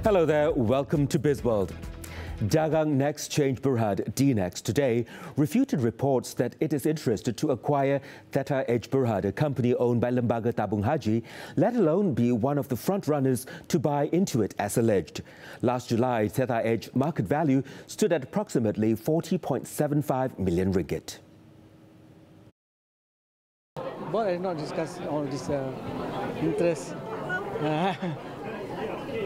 Hello there, welcome to Bizworld. Dagang Exchange Berhad, DNEX, today refuted reports that it is interested to acquire Theta H Berhad, a company owned by Lembaga Tabung Haji, let alone be one of the front-runners to buy into it, as alleged. Last July, Theta H market value stood at approximately 40.75 million ringgit. Board has not discussed all this interest.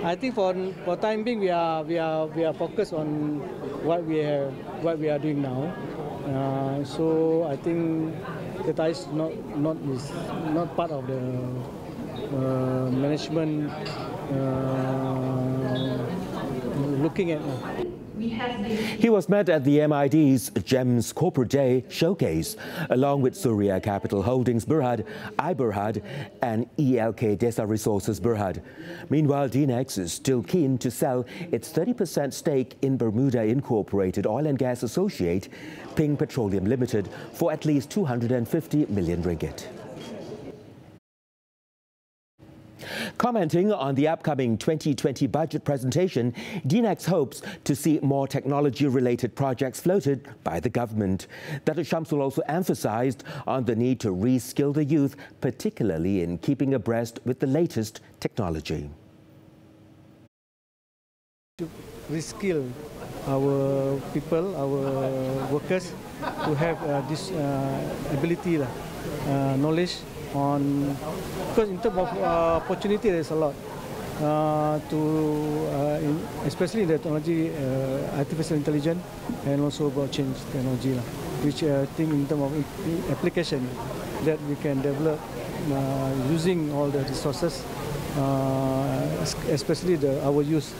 I think for time being we are focused on what we are doing now. So I think that is not part of the management looking at. He was met at the MID's GEMS Corporate Day showcase, along with Surya Capital Holdings Berhad, iBerhad, and ELK Desa Resources Berhad. Meanwhile, DNEX is still keen to sell its 30% stake in Bermuda Incorporated Oil and Gas Associate, Ping Petroleum Limited, for at least 250 million ringgit. Commenting on the upcoming 2020 budget presentation, DNEX hopes to see more technology-related projects floated by the government. Dr. Shamsul also emphasized on the need to re-skill the youth, particularly in keeping abreast with the latest technology. To re-skill our people, our workers, to have this ability, knowledge, because in terms of opportunity, there's a lot especially in the technology, artificial intelligence, and also blockchain technology, which I think in terms of application that we can develop using all the resources, especially our youth,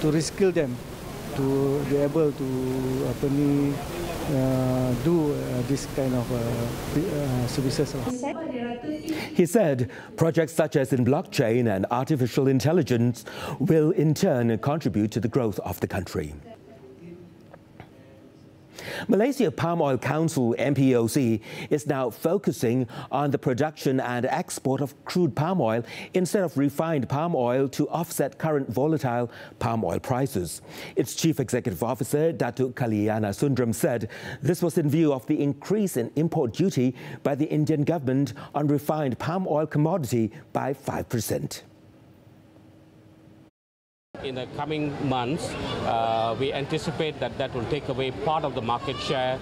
to reskill them to be able to do this kind of services. He said projects such as in blockchain and artificial intelligence will in turn contribute to the growth of the country. Malaysia Palm Oil Council, MPOC, is now focusing on the production and export of crude palm oil instead of refined palm oil to offset current volatile palm oil prices. Its Chief Executive Officer, Datuk Kaliyana Sundram, said this was in view of the increase in import duty by the Indian government on refined palm oil commodity by 5%. In the coming months, we anticipate that will take away part of the market share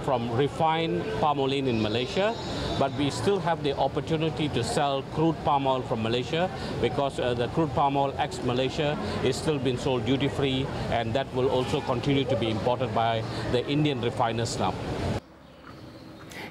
from refined palm oil in Malaysia, but we still have the opportunity to sell crude palm oil from Malaysia because the crude palm oil ex-Malaysia is still being sold duty-free, and that will also continue to be imported by the Indian refiners now.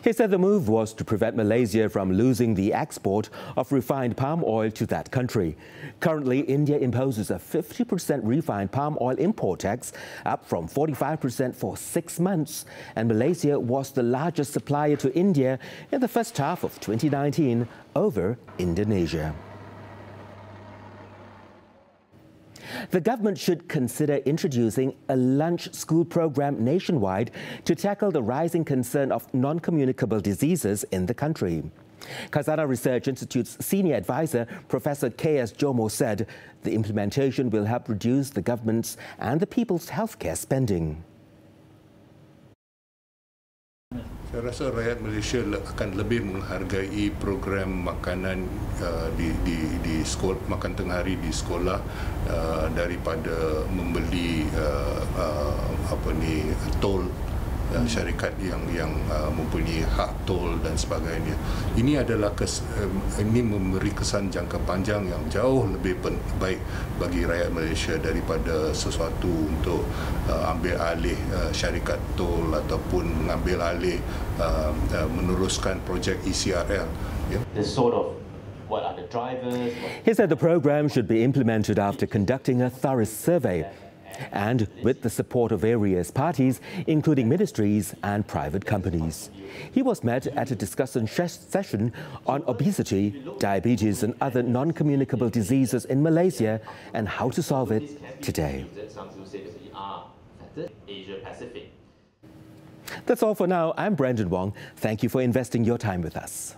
He said the move was to prevent Malaysia from losing the export of refined palm oil to that country. Currently, India imposes a 50% refined palm oil import tax, up from 45% for 6 months. And Malaysia was the largest supplier to India in the first half of 2019 over Indonesia. The government should consider introducing a lunch school program nationwide to tackle the rising concern of non-communicable diseases in the country. Khazanah Research Institute's senior advisor, Professor K.S. Jomo, said the implementation will help reduce the government's and the people's healthcare spending. Saya rasa rakyat Malaysia akan lebih menghargai program makanan di sekolah, makan tengah hari di sekolah daripada membeli tol syarikat yang mempunyai hak tol dan sebagainya. Ini adalah ini memberi kesan jangka panjang yang jauh lebih baik bagi rakyat Malaysia daripada sesuatu untuk ambil alih syarikat tol ataupun mengambil alih meneruskan projek ECRL. What are the drivers? He said the program should be implemented after conducting a thorough survey and with the support of various parties, including ministries and private companies. He was met at a discussion session on obesity, diabetes and other non-communicable diseases in Malaysia and how to solve it today. That's all for now. I'm Brandon Wong. Thank you for investing your time with us.